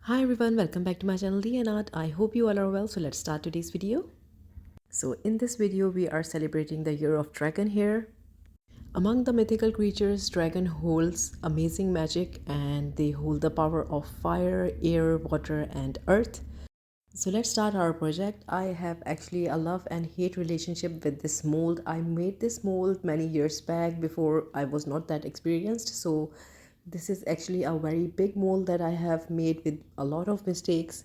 Hi everyone, welcome back to my channel Tea&Art. I hope you all are well. So let's start today's video. So in this video we are celebrating the year of dragon here. Among the mythical creatures, dragon holds amazing magic and they hold the power of fire, air, water and earth. So let's start our project. I have actually a love and hate relationship with this mold. I made this mold many years back before I was not that experienced. So this is actually a very big mold that I have made with a lot of mistakes.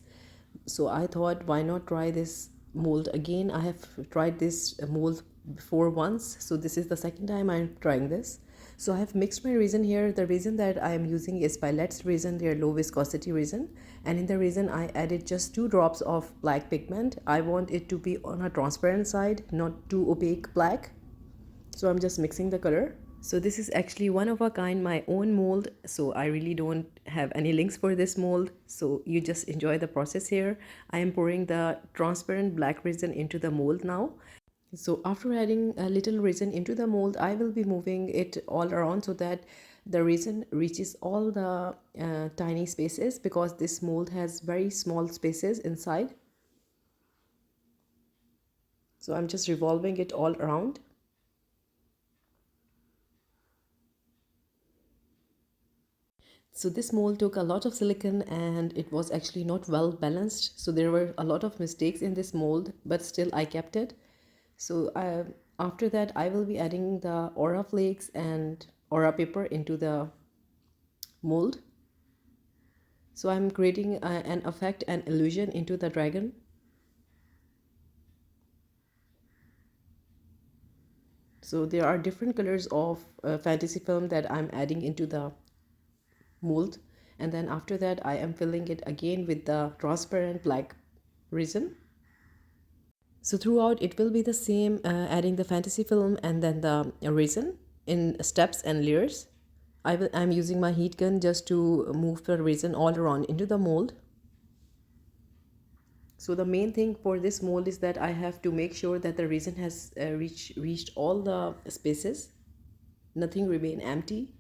So I thought, why not try this mold again? I have tried this mold before once, so this is the second time I'm trying this. So I have mixed my resin here. The resin that I am using is Pilette's resin, their low viscosity resin, and in the resin I added just 2 drops of black pigment. I want it to be on a transparent side, not too opaque black. So I'm just mixing the color. So this is actually one of a kind, my own mold. So I really don't have any links for this mold. So you just enjoy the process here. I am pouring the transparent black resin into the mold now. So after adding a little resin into the mold, I will be moving it all around so that the resin reaches all the tiny spaces, because this mold has very small spaces inside. So I'm just revolving it all around. So this mold took a lot of silicone and it was actually not well balanced. So there were a lot of mistakes in this mold, but still I kept it. So after that, I will be adding the aura flakes and aura paper into the mold. So I'm creating an effect and illusion into the dragon. So there are different colors of fantasy film that I'm adding into the mold, and then after that I am filling it again with the transparent black resin. So throughout it will be the same, adding the fantasy film and then the resin in steps and layers. I'm using my heat gun just to move the resin all around into the mold. So the main thing for this mold is that I have to make sure that the resin has reached all the spaces, nothing remain empty.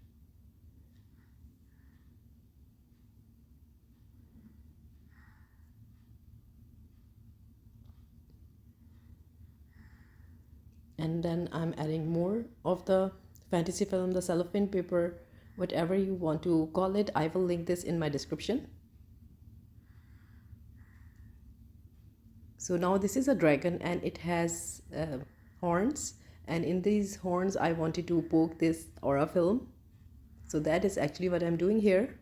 And then I'm adding more of the fantasy film, the cellophane paper, whatever you want to call it. I will link this in my description. So now this is a dragon and it has horns, and in these horns I wanted to poke this aura film. So that is actually what I'm doing here.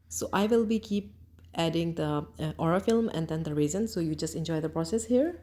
So I will be keep adding the aura film and then the resin, so you just enjoy the process here.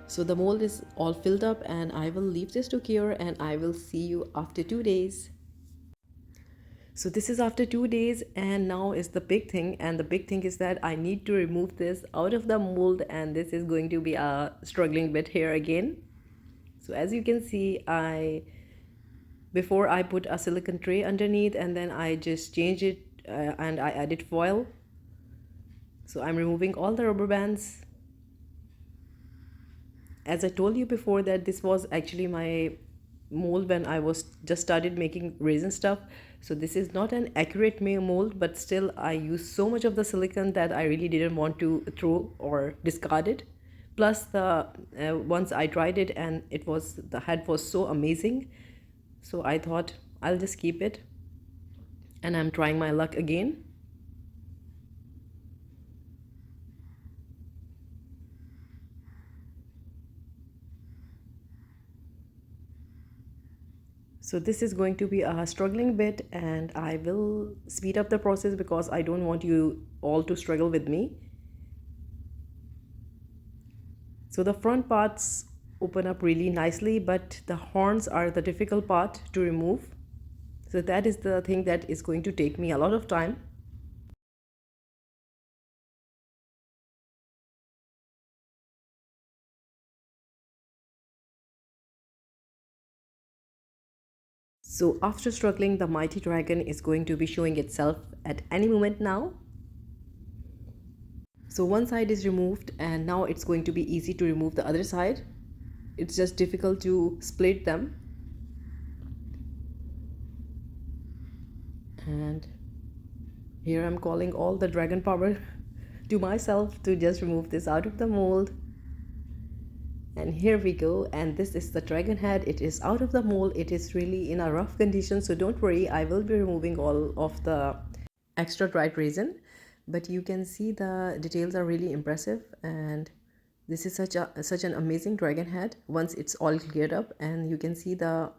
So the mold is all filled up and I will leave this to cure, and I will see you after 2 days. So this is after 2 days, and now is the big thing, and the big thing is that I need to remove this out of the mold, and this is going to be a struggling bit here again. So as you can see, before I put a silicone tray underneath and then I just change it and I added foil. So I'm removing all the rubber bands. As I told you before that this was actually my mold when I was just started making resin stuff. So this is not an accurate mold, but still I used so much of the silicone that I really didn't want to throw or discard it. Plus the once I tried it and the head was so amazing, so I thought I'll just keep it, and I'm trying my luck again. So this is going to be a struggling bit, and I will speed up the process because I don't want you all to struggle with me. So the front parts open up really nicely, but the horns are the difficult part to remove. So that is the thing that is going to take me a lot of time. So after struggling, the mighty dragon is going to be showing itself at any moment now. So one side is removed, and now it's going to be easy to remove the other side. It's just difficult to split them. And here I'm calling all the dragon power to myself to just remove this out of the mold. And here we go, and this is the dragon head. It is out of the mold. It is really in a rough condition, so don't worry, I will be removing all of the extra dried resin, but you can see the details are really impressive, and this is such an amazing dragon head once it's all cleared up. And you can see the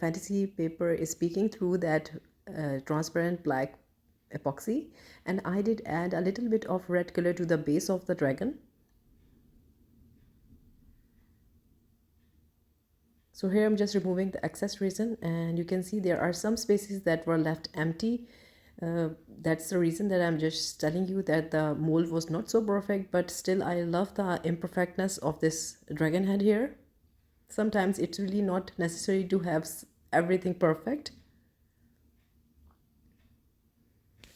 fantasy paper is peeking through that transparent black epoxy, and I did add a little bit of red color to the base of the dragon. So here I'm just removing the excess resin, and you can see there are some spaces that were left empty. That's the reason that I'm just telling you that the mold was not so perfect, but still I love the imperfectness of this dragon head here. Sometimes it's really not necessary to have everything perfect.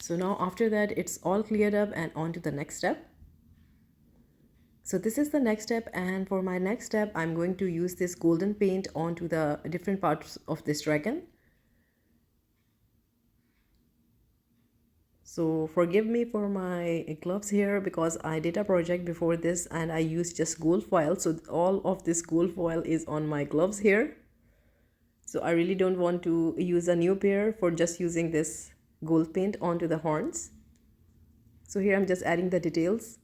So now after that, it's all cleared up, and on to the next step. So this is the next step, and for my next step I'm going to use this golden paint onto the different parts of this dragon. So forgive me for my gloves here because I did a project before this and I used just gold foil, so all of this gold foil is on my gloves here. So I really don't want to use a new pair for just using this gold paint onto the horns. So here I'm just adding the details.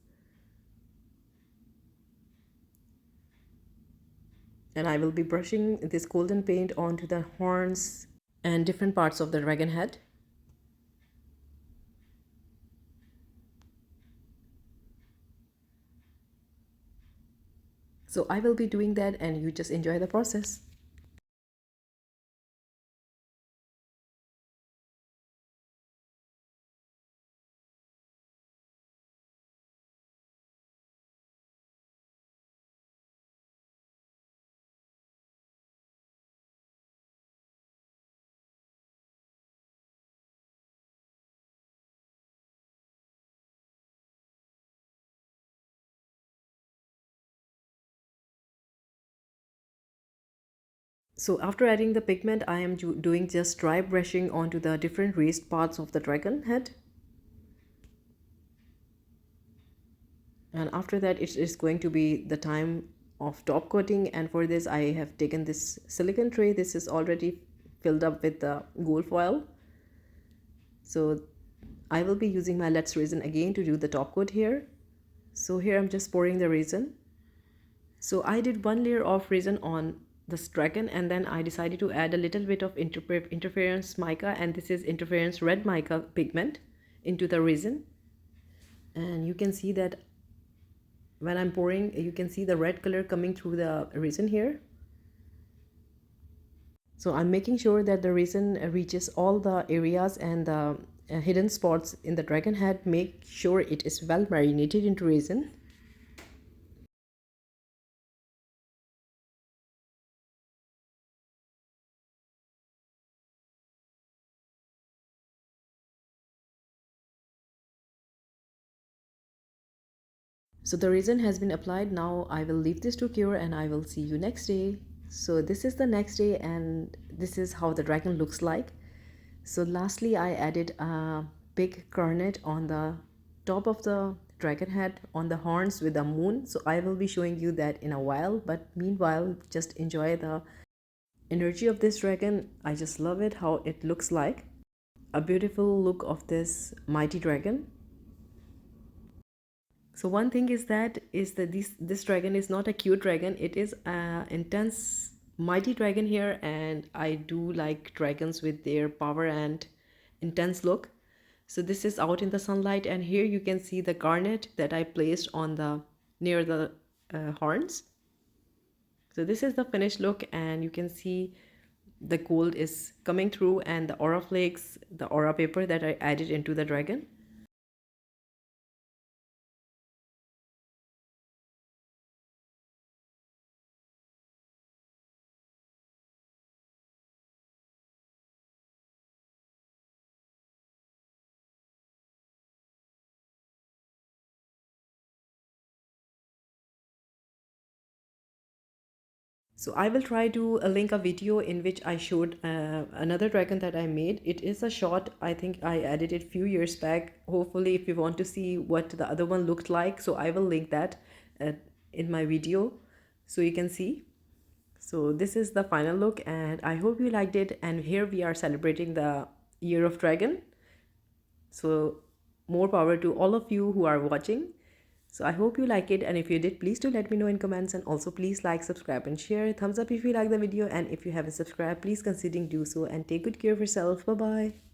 And I will be brushing this golden paint onto the horns and different parts of the dragon head. So I will be doing that, and you just enjoy the process. So after adding the pigment, I am doing just dry brushing onto the different raised parts of the dragon head. And after that, it is going to be the time of top coating, and for this I have taken this silicone tray. This is already filled up with the gold foil. So I will be using my Let's Resin again to do the top coat here. So here I'm just pouring the resin. So I did one layer of resin on this dragon, and then I decided to add a little bit of interference mica, and this is interference red mica pigment, into the resin. And you can see that when I'm pouring, you can see the red color coming through the resin here. So I'm making sure that the resin reaches all the areas and the hidden spots in the dragon head. Make sure it is well marinated into resin. So the resin has been applied. Now I will leave this to cure, and I will see you next day. So this is the next day, and this is how the dragon looks like. So lastly, I added a big garnet on the top of the dragon head on the horns with the moon. So I will be showing you that in a while, but meanwhile just enjoy the energy of this dragon. I just love it how it looks like. A beautiful look of this mighty dragon. So one thing is that this dragon is not a cute dragon. It is a intense mighty dragon here, and I do like dragons with their power and intense look. So this is out in the sunlight, and here you can see the garnet that I placed on the near the horns. So this is the finished look, and you can see the gold is coming through, and the aura flakes, the aura paper that I added into the dragon. So I will try to link a video in which I showed another dragon that I made. It is a short, I think I added it few years back. Hopefully if you want to see what the other one looked like, so I will link that in my video so you can see. So this is the final look, and I hope you liked it. And here we are celebrating the Year of Dragon. So more power to all of you who are watching. So I hope you like it, and if you did, please do let me know in comments, and also please like, subscribe and share. Thumbs up if you like the video, and if you haven't subscribed, please consider do so, and take good care of yourself. Bye bye.